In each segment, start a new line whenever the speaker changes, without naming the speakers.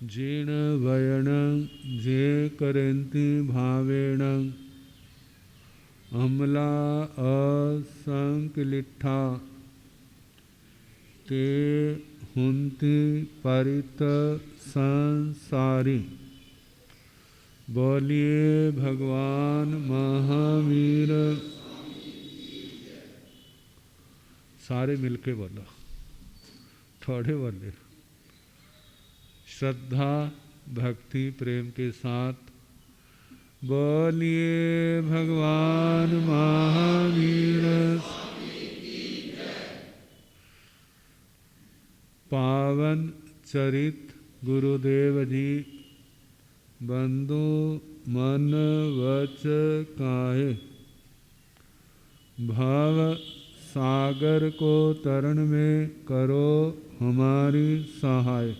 जीर्ण वयण जे करन्ति भावेण अम्ला असंकलिठा ते हुन्ति परित संसारी। बोलिए भगवान महावीर। सारे मिलके बोलो, थोड़े बोले। श्रद्धा भक्ति प्रेम के साथ बोलिए भगवान महावीर। पावन चरित गुरुदेव जी बंधु मन वच काहे भव सागर को तरण में करो हमारी सहाय।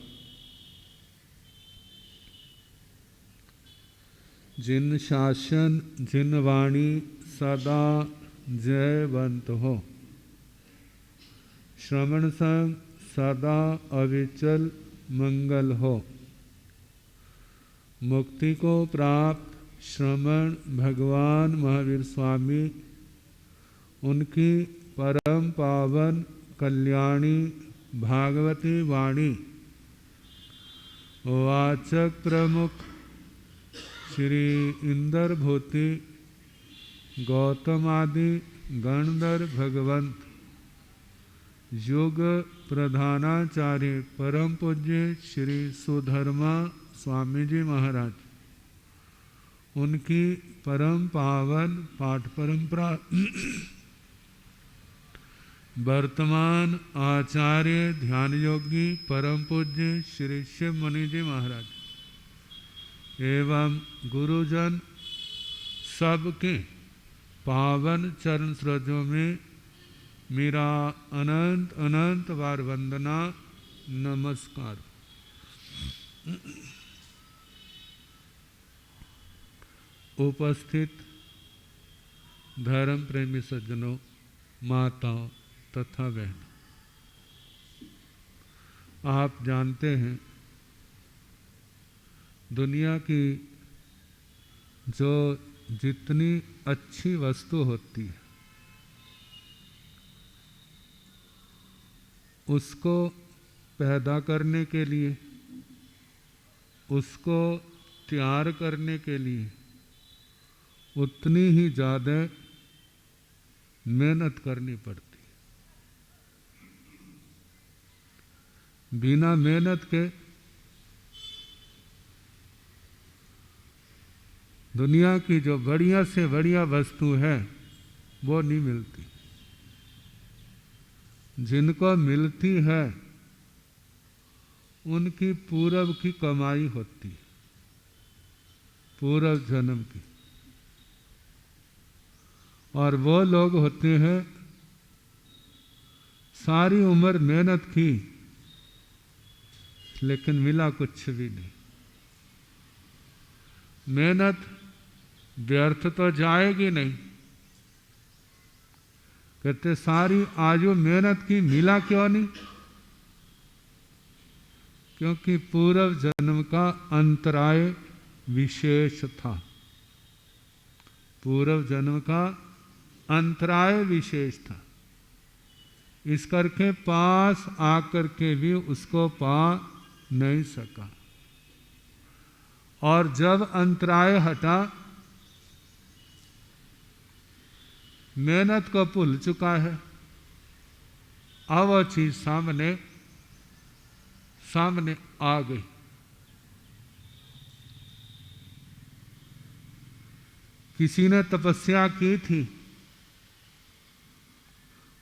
जिन शासन जिन वाणी सदा जयवंत हो, श्रवण संग सदा अविचल मंगल हो। मुक्ति को प्राप्त श्रवण भगवान महावीर स्वामी, उनकी परम पावन कल्याणी भागवती वाणी वाचक प्रमुख श्री इंदर भूति गौतम आदि गणधर भगवंत युग प्रधानाचार्य परम पूज्य श्री सुधर्मा स्वामी जी महाराज, उनकी परम पावन पाठ परंपरा वर्तमान आचार्य ध्यान योगी परम पूज्य श्री शिव मुनि जी महाराज एवं गुरुजन सबके पावन चरण सरोजों में मेरा अनंत अनंत बार वंदना नमस्कार। उपस्थित धर्म प्रेमी सज्जनों, माताओं तथा बहनों, आप जानते हैं दुनिया की जो जितनी अच्छी वस्तु होती है उसको पैदा करने के लिए, उसको तैयार करने के लिए उतनी ही ज़्यादा मेहनत करनी पड़ती है। बिना मेहनत के दुनिया की जो बढ़िया से बढ़िया वस्तु है वो नहीं मिलती। जिनको मिलती है उनकी पूर्व की कमाई होती है, पूर्व जन्म की। और वो लोग होते हैं सारी उम्र मेहनत की लेकिन मिला कुछ भी नहीं। मेहनत व्यर्थ तो जाएगी नहीं। कहते सारी आयु मेहनत की, मिला क्यों नहीं? क्योंकि पूर्व जन्म का अंतराय विशेष था। पूर्व जन्म का अंतराय विशेष था, इस करके पास आकर के भी उसको पा नहीं सका। और जब अंतराय हटा, मेहनत को भूल चुका है, अब वो चीज सामने आ गई। किसी ने तपस्या की थी,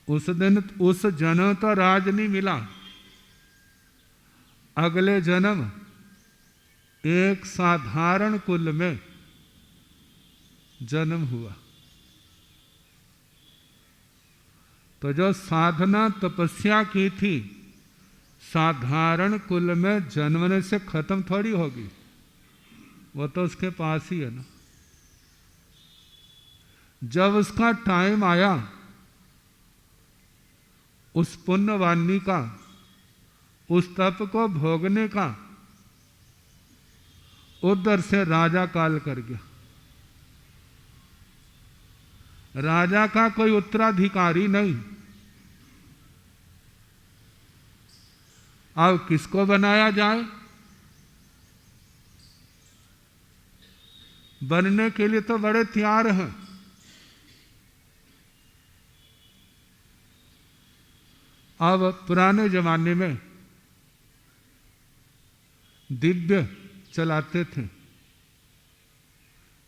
उस दिन उस जन्म तो राज नहीं मिला। अगले जन्म एक साधारण कुल में जन्म हुआ। तो जो साधना तपस्या की थी साधारण कुल में जन्मने से खत्म थोड़ी होगी, वो तो उसके पास ही है ना। जब उसका टाइम आया उस पुण्यवानी का, उस तप को भोगने का, उधर से राजा काल कर गया। राजा का कोई उत्तराधिकारी नहीं। अब किसको बनाया जाए? बनने के लिए तो बड़े तैयार हैं। अब पुराने जमाने में दिव्य चलाते थे,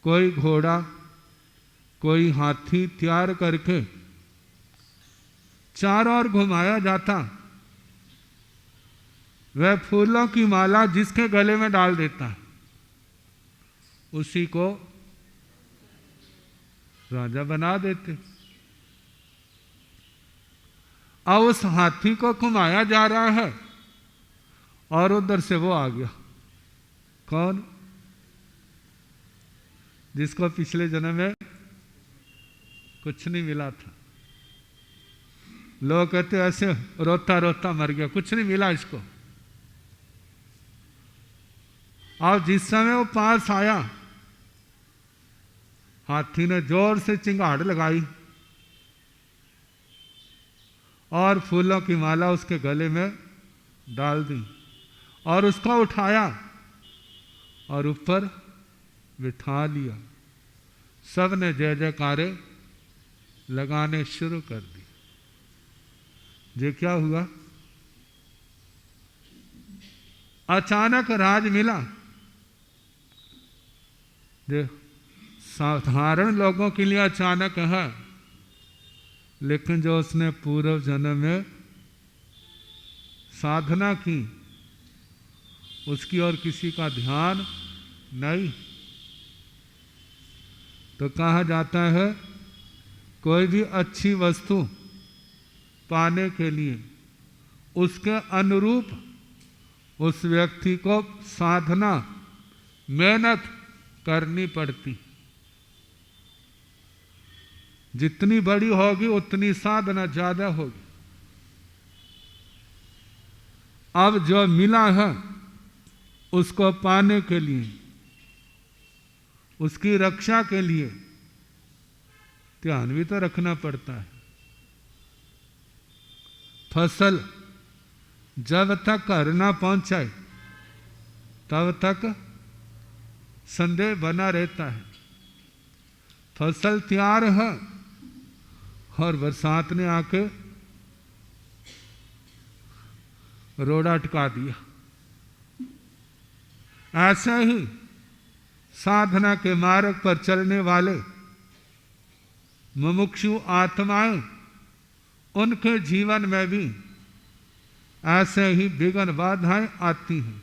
कोई घोड़ा कोई हाथी तैयार करके चारों ओर घुमाया जाता। वह फूलों की माला जिसके गले में डाल देता उसी को राजा बना देते। अब उस हाथी को घुमाया जा रहा है और उधर से वो आ गया। कौन? जिसको पिछले जन्म में कुछ नहीं मिला था। लोग कहते ऐसे रोता रोता मर गया, कुछ नहीं मिला इसको। और जिस समय वो पास आया, हाथी ने जोर से चिंगाड़ लगाई और फूलों की माला उसके गले में डाल दी और उसको उठाया और ऊपर बिठा लिया। सब ने जय जयकारे लगाने शुरू कर दी। ये क्या हुआ? अचानक राज मिला। जो साधारण लोगों के लिए अचानक है, लेकिन जो उसने पूर्व जन्म में साधना की उसकी और किसी का ध्यान नहीं। तो कहा जाता है कोई भी अच्छी वस्तु पाने के लिए उसके अनुरूप उस व्यक्ति को साधना मेहनत करनी पड़ती। जितनी बड़ी होगी उतनी साधना ज्यादा होगी। अब जो मिला है उसको पाने के लिए, उसकी रक्षा के लिए ध्यान भी तो रखना पड़ता है। फसल जब तक घर ना पहुंचाए तब तक संदेह बना रहता है। फसल तैयार है और बरसात ने आके रोड़ा अटका दिया। ऐसे ही साधना के मार्ग पर चलने वाले मुमुक्षु आत्माएं, उनके जीवन में भी ऐसे ही विघ्न बाधाएं आती हैं।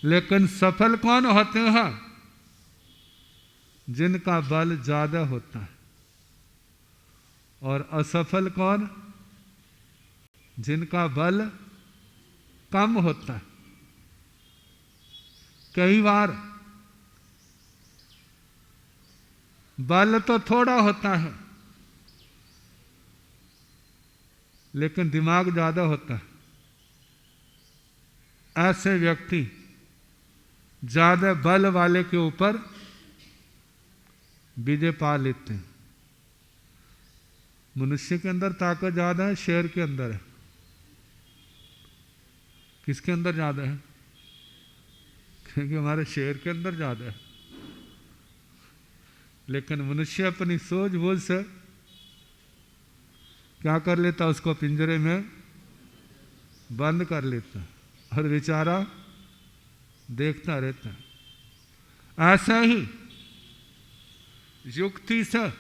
लेकिन सफल कौन होते हैं? जिनका बल ज्यादा होता है। और असफल कौन? जिनका बल कम होता है। कई बार बल तो थोड़ा होता है लेकिन दिमाग ज्यादा होता है। ऐसे व्यक्ति ज्यादा बल वाले के ऊपर विजय पा लेते हैं। मनुष्य के अंदर ताकत ज्यादा है, शेर के अंदर है? किसके अंदर ज्यादा है? क्योंकि हमारे शेर के अंदर ज्यादा है। लेकिन मनुष्य अपनी सूझबूझ से क्या कर लेता? उसको पिंजरे में बंद कर लेता और बेचारा देखता रहता है। ऐसा ही युक्ति से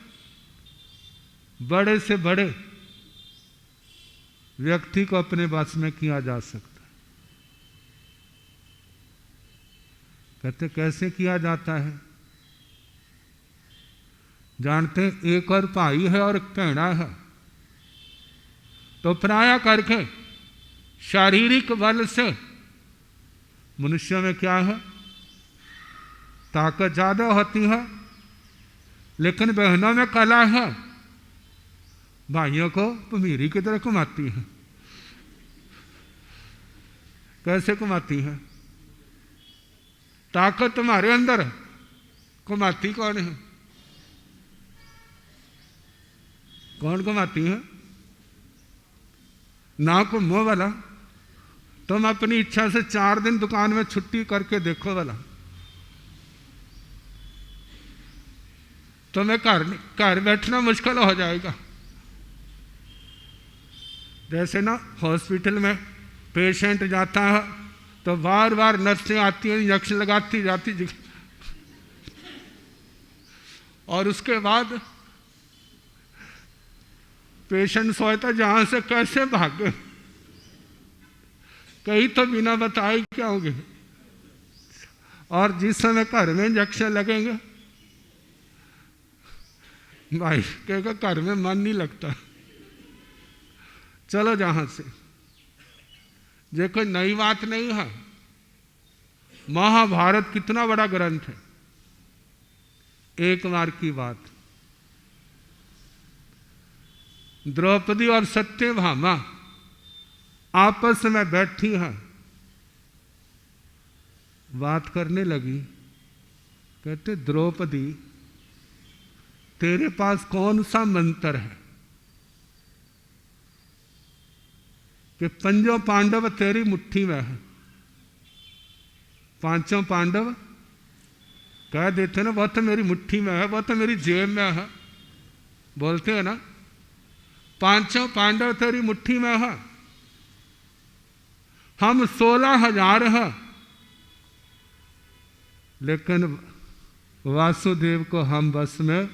बड़े व्यक्ति को अपने बस में किया जा सकता है। कहते कैसे किया जाता है? जानते हैं, एक और भाई है और कहना है, तो प्राय करके शारीरिक बल से मनुष्य में क्या है? ताकत ज्यादा होती है। लेकिन बहनों में कला है, भाइयों को भमीरी की तरह घुमाती है। कैसे घुमाती है? ताकत तुम्हारे अंदर है, कमाती कौन है? कौन कमाती है? ना को मुंह वाला। तुम अपनी इच्छा से 4 दिन दुकान में छुट्टी करके देखो वाला, तुम्हें घर बैठना मुश्किल हो जाएगा। जैसे ना हॉस्पिटल में पेशेंट जाता है तो बार बार नर्सें आती हैं, इंजेक्शन लगाती जाती, और उसके बाद पेशेंट सोचता जहां से कैसे भागे, कहीं तो बिना बताए क्या होंगे। और जिस समय घर में इंजेक्शन लगेंगे, भाई कहेगा घर में मन नहीं लगता, चलो जहां से। ये कोई नई बात नहीं है। महाभारत कितना बड़ा ग्रंथ है। एक बार की बात, द्रौपदी और सत्यभामा आपस में बैठी हैं, बात करने लगी। कहते द्रौपदी तेरे पास कौन सा मंत्र है कि 5 पांडव तेरी मुट्ठी में है? 5 पांडव कह देते ना, वह तो मेरी मुट्ठी में है, वह तो मेरी जेब में है, बोलते हैं ना। 5 पांडव तेरी मुट्ठी में है, हम 16,000 हैं, लेकिन वासुदेव को हम बस में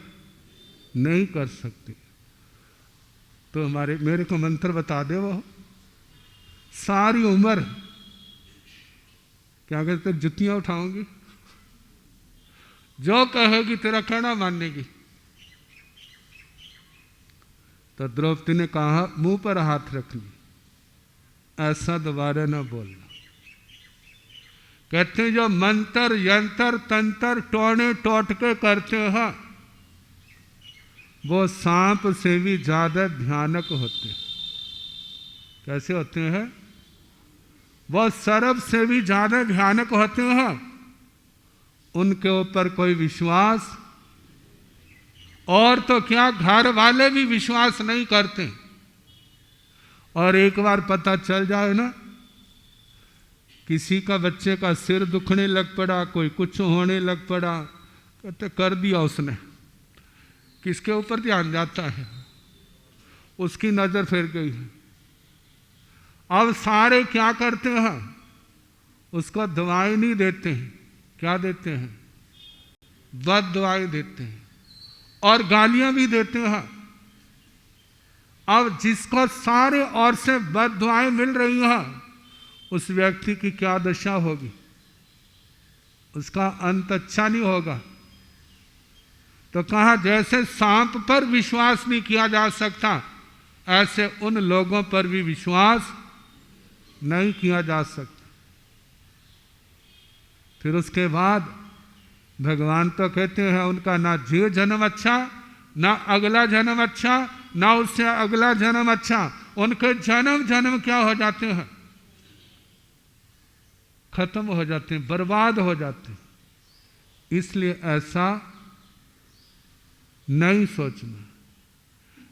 नहीं कर सकते। तो मेरे को मंत्र बता दे। वो सारी उम्र क्या कहते जुतियां उठाऊंगी, जो कहेगी तेरा कहना मानेगी। तो द्रौपदी ने कहा मुंह पर हाथ रख ली, ऐसा दोबारा ना बोलना। कहते जो मंत्र यंत्र तंत्र टोने टोटके करते हैं वो सांप से भी ज्यादा भयानक होते हैं। कैसे होते हैं? वो सर्प से भी ज्यादा भयानक होते हैं। उनके ऊपर कोई विश्वास, और तो क्या घर वाले भी विश्वास नहीं करते। और एक बार पता चल जाए ना, किसी का बच्चे का सिर दुखने लग पड़ा, कोई कुछ होने लग पड़ा, कहते कर दिया उसने। किसके ऊपर ध्यान जाता है? उसकी नजर फिर गई है। अब सारे क्या करते हैं? उसको दवाई नहीं देते हैं। क्या देते हैं? बद दवाई देते हैं और गालियां भी देते हैं। अब जिसको सारे ओर से बद दुआएं मिल रही हैं, उस व्यक्ति की क्या दशा होगी? उसका अंत अच्छा नहीं होगा। तो कहा जैसे सांप पर विश्वास नहीं किया जा सकता, ऐसे उन लोगों पर भी विश्वास नहीं किया जा सकता। फिर उसके बाद भगवान तो कहते हैं उनका ना ये जन्म अच्छा, ना अगला जन्म अच्छा, ना उससे अगला जन्म अच्छा। उनके जन्म जन्म क्या हो जाते हैं? खत्म हो जाते हैं, बर्बाद हो जाते हैं। इसलिए ऐसा नहीं सोचना।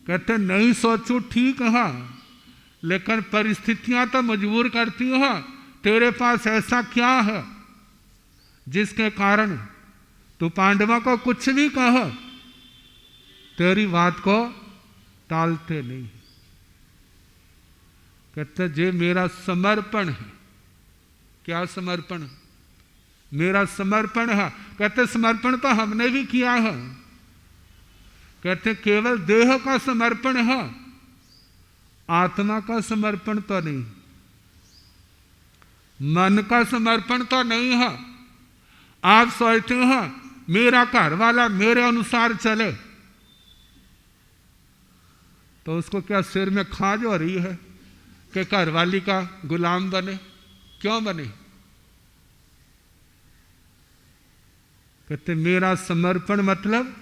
कहते नहीं सोचो ठीक है, लेकिन परिस्थितियां तो मजबूर करती हैं। तेरे पास ऐसा क्या है जिसके कारण तू पांडवों को कुछ भी कह, तेरी बात को टालते नहीं। कहते जे मेरा समर्पण है। क्या समर्पण? मेरा समर्पण है। कहते समर्पण तो हमने भी किया है। कहते केवल देह का समर्पण है, आत्मा का समर्पण तो नहीं, मन का समर्पण तो नहीं है। आप सोचते हैं मेरा घर वाला मेरे अनुसार चले, तो उसको क्या सिर में खाज हो रही है कि घर वाली का गुलाम बने? क्यों बने? कहते मेरा समर्पण मतलब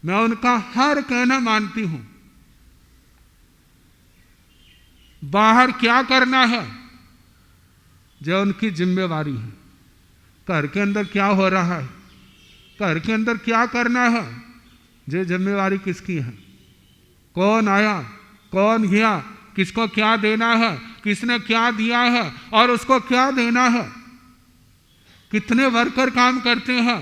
मैं उनका हर कहना मानती हूं। बाहर क्या करना है जो उनकी जिम्मेवारी है, घर के अंदर क्या हो रहा है, घर के अंदर क्या करना है, ये जिम्मेवारी किसकी है? कौन आया, कौन गया, किसको क्या देना है, किसने क्या दिया है और उसको क्या देना है, कितने वर्कर काम करते हैं,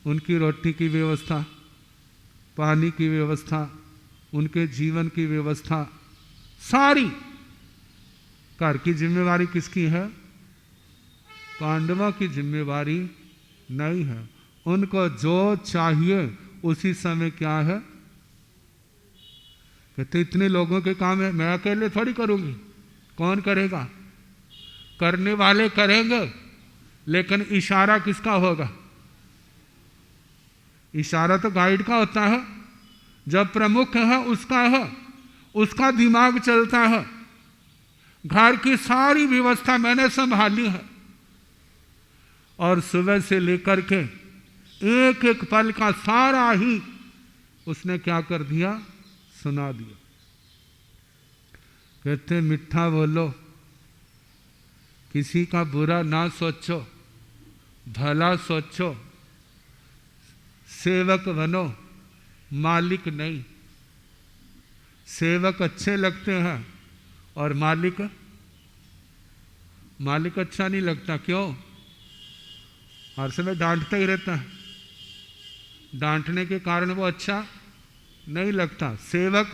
उनकी रोटी की व्यवस्था, पानी की व्यवस्था, उनके जीवन की व्यवस्था, सारी घर की जिम्मेवारी किसकी है? पांडवों की जिम्मेवारी नहीं है। उनको जो चाहिए उसी समय क्या है, कहते इतने लोगों के काम है, मैं अकेले थोड़ी करूंगी, कौन करेगा? करने वाले करेंगे, लेकिन इशारा किसका होगा? इशारा तो गाइड का होता है, जब प्रमुख है उसका दिमाग चलता है। घर की सारी व्यवस्था मैंने संभाली है और सुबह से लेकर के एक एक पल का सारा ही उसने क्या कर दिया, सुना दिया। कहते मिठा बोलो, किसी का बुरा ना सोचो, भला सोचो, सेवक बनो, मालिक नहीं। सेवक अच्छे लगते हैं और मालिक अच्छा नहीं लगता। क्यों? हर समय डांटता ही रहता है, डांटने के कारण वो अच्छा नहीं लगता। सेवक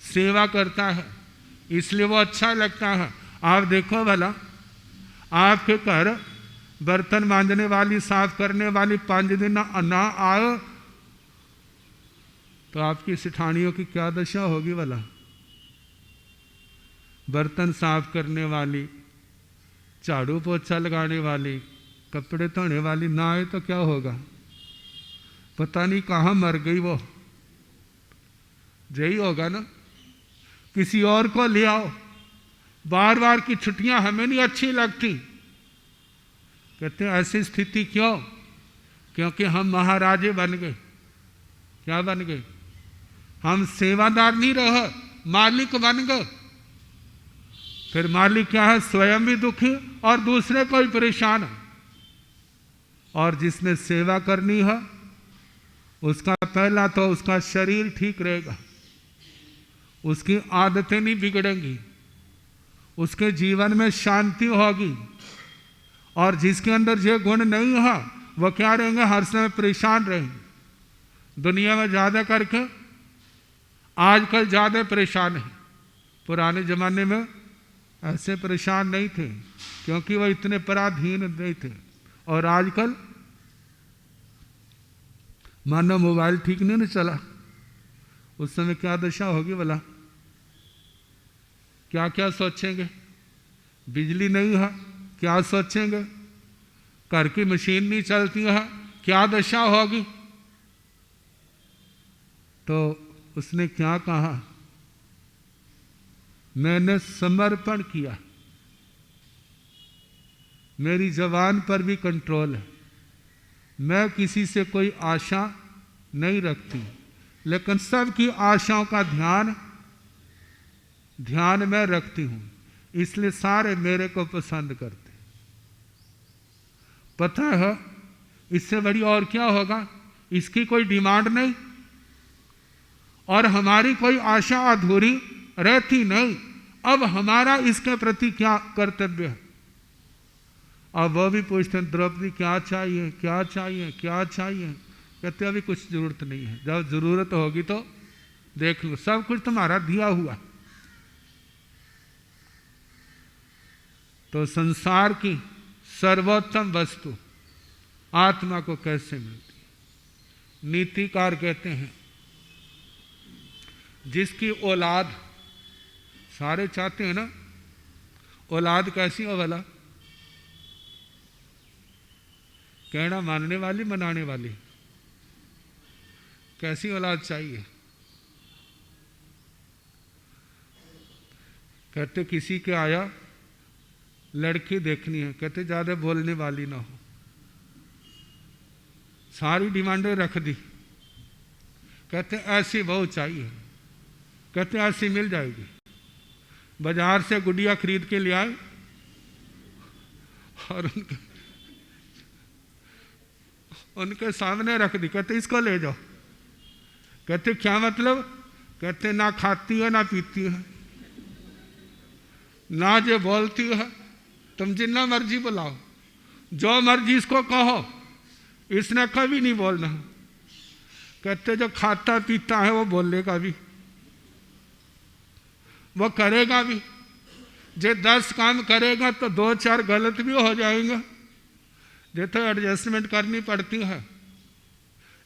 सेवा करता है इसलिए वो अच्छा लगता है। आप देखो भला, आपके घर बर्तन मांजने वाली, साफ करने वाली 5 दिन ना आए तो आपकी सिठानियों की क्या दशा होगी भला? बर्तन साफ करने वाली, झाड़ू पोछा लगाने वाली, कपड़े धोने वाली ना आए तो क्या होगा? पता नहीं कहाँ मर गई वो, यही होगा ना। किसी और को ले आओ, बार बार की छुट्टियां हमें नहीं अच्छी लगती। कहते हैं ऐसी स्थिति क्यों? क्योंकि हम महाराजे बन गए। क्या बन गए? हम सेवादार नहीं रहे, मालिक बन गए। फिर मालिक क्या है? स्वयं भी दुखी और दूसरे को भी परेशान है। और जिसने सेवा करनी है उसका पहला तो उसका शरीर ठीक रहेगा, उसकी आदतें नहीं बिगड़ेंगी, उसके जीवन में शांति होगी। और जिसके अंदर ये गुण नहीं है वो क्या रहेंगे? हर समय परेशान रहेंगे। दुनिया में ज़्यादा करके आजकल ज़्यादा परेशान है। पुराने ज़माने में ऐसे परेशान नहीं थे क्योंकि वो इतने पराधीन नहीं थे। और आजकल मानो मोबाइल ठीक नहीं ना चला, उस समय क्या दशा होगी भला? क्या क्या सोचेंगे? बिजली नहीं है, क्या सोचेंगे? घर की मशीन नहीं चलती है, क्या दशा होगी? तो उसने क्या कहा? मैंने समर्पण किया, मेरी जबान पर भी कंट्रोल है, मैं किसी से कोई आशा नहीं रखती, लेकिन सबकी आशाओं का ध्यान में रखती हूं, इसलिए सारे मेरे को पसंद करते। पता है इससे बड़ी और क्या होगा? इसकी कोई डिमांड नहीं और हमारी कोई आशा अधूरी रहती नहीं। अब हमारा इसके प्रति क्या कर्तव्य है? अब वो भी पूछते हैं द्रौपदी क्या चाहिए, क्या चाहिए, क्या चाहिए? कहते अभी कुछ जरूरत नहीं है, जब जरूरत होगी तो देख लो, सब कुछ तुम्हारा दिया हुआ। तो संसार की सर्वोत्तम वस्तु आत्मा को कैसे मिलती? नीतिकार कहते हैं जिसकी औलाद, सारे चाहते हैं ना औलाद कैसी हो भला? कहना मानने वाली, मनाने वाली? कैसी औलाद चाहिए? कहते किसी के आया लड़की देखनी है, कहते ज्यादा बोलने वाली ना हो, सारी डिमांडें रख दी। कहते ऐसी बहू चाहिए, कहते ऐसी मिल जाएगी। बाजार से गुड़िया खरीद के ले आए, और उनके सामने रख दी। कहते इसको ले जाओ। कहते क्या मतलब? कहते ना खाती है ना पीती है, ना जो बोलती है, तुम जितना मर्जी बुलाओ, जो मर्जी इसको कहो, इसने कभी नहीं बोलना। कहते जो खाता पीता है वो बोलेगा भी, वो करेगा भी। जो 10 काम करेगा तो 2-4 गलत भी हो जाएंगे। जो तो एडजस्टमेंट करनी पड़ती है।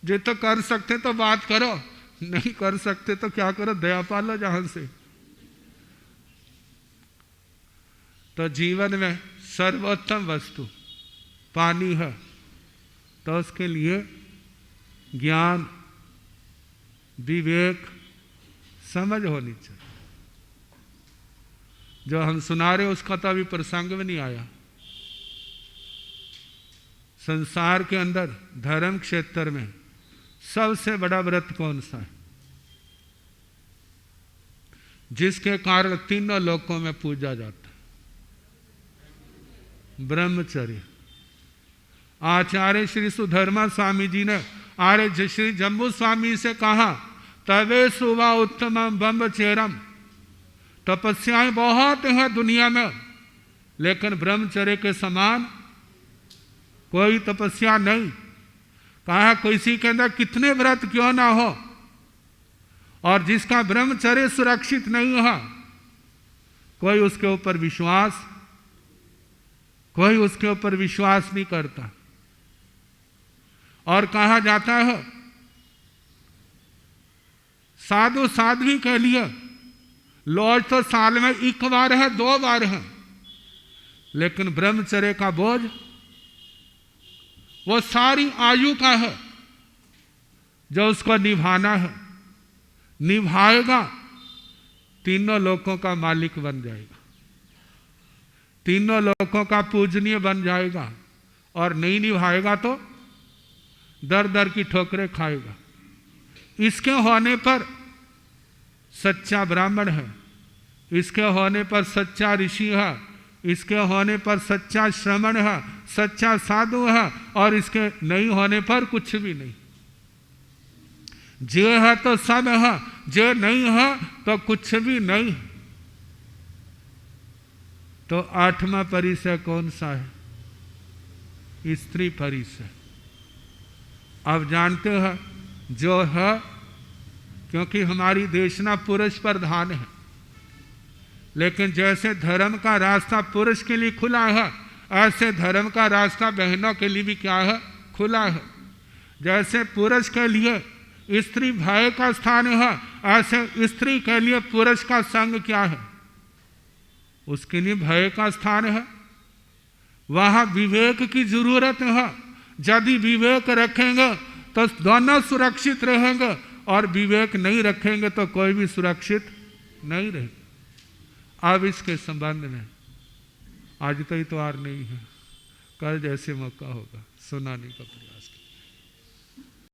जो तो कर सकते तो बात करो, नहीं कर सकते तो क्या करो, दया पालो जहां से। तो जीवन में सर्वोत्तम वस्तु पानी है, तो उसके लिए ज्ञान, विवेक, समझ होनी चाहिए। जो हम सुना रहे उसका तो अभी प्रसंग में नहीं आया। संसार के अंदर धर्म क्षेत्र में सबसे बड़ा व्रत कौन सा है? जिसके कारण तीनों लोकों में पूजा जाता है, ब्रह्मचर्य। आचार्य श्री सुधर्मा स्वामी जी ने आर्य श्री जम्बू स्वामी से कहा, तवे सुवा उत्तमम ब्रह्मचर्यम। तपस्याएं बहुत हैं दुनिया में, लेकिन ब्रह्मचर्य के समान कोई तपस्या नहीं। कहा किसी के अंदर कितने व्रत क्यों ना हो, और जिसका ब्रह्मचर्य सुरक्षित नहीं है, कोई उसके ऊपर विश्वास नहीं करता। और कहा जाता है साधु साध्वी के लिए लॉज तो साल में 1 बार है, 2 बार है, लेकिन ब्रह्मचर्य का बोझ वो सारी आयु का है, जो उसको निभाना है। निभाएगा, तीनों लोकों का मालिक बन जाएगा, तीनों लोकों का पूजनीय बन जाएगा। और नहीं निभाएगा तो दर दर की ठोकरें खाएगा। इसके होने पर सच्चा ब्राह्मण है, इसके होने पर सच्चा ऋषि है, इसके होने पर सच्चा श्रमण है, सच्चा साधु है, और इसके नहीं होने पर कुछ भी नहीं। जे है तो सब है, जे नहीं है तो कुछ भी नहीं। तो 8वां परिचय कौन सा है? स्त्री परिचय। अब जानते हैं जो है, क्योंकि हमारी देशना पुरुष प्रधान है, लेकिन जैसे धर्म का रास्ता पुरुष के लिए खुला है, ऐसे धर्म का रास्ता बहनों के लिए भी क्या है? खुला है। जैसे पुरुष के लिए स्त्री भय का स्थान है, ऐसे स्त्री के लिए पुरुष का संग क्या है? उसके लिए भय का स्थान है। वहाँ विवेक की जरूरत है। यदि विवेक रखेंगे तो दोनों सुरक्षित रहेंगे, और विवेक नहीं रखेंगे तो कोई भी सुरक्षित नहीं रहेगा। अब इसके संबंध में आज तो इतवार नहीं है, कल जैसे मौका होगा सुनाने का प्रयास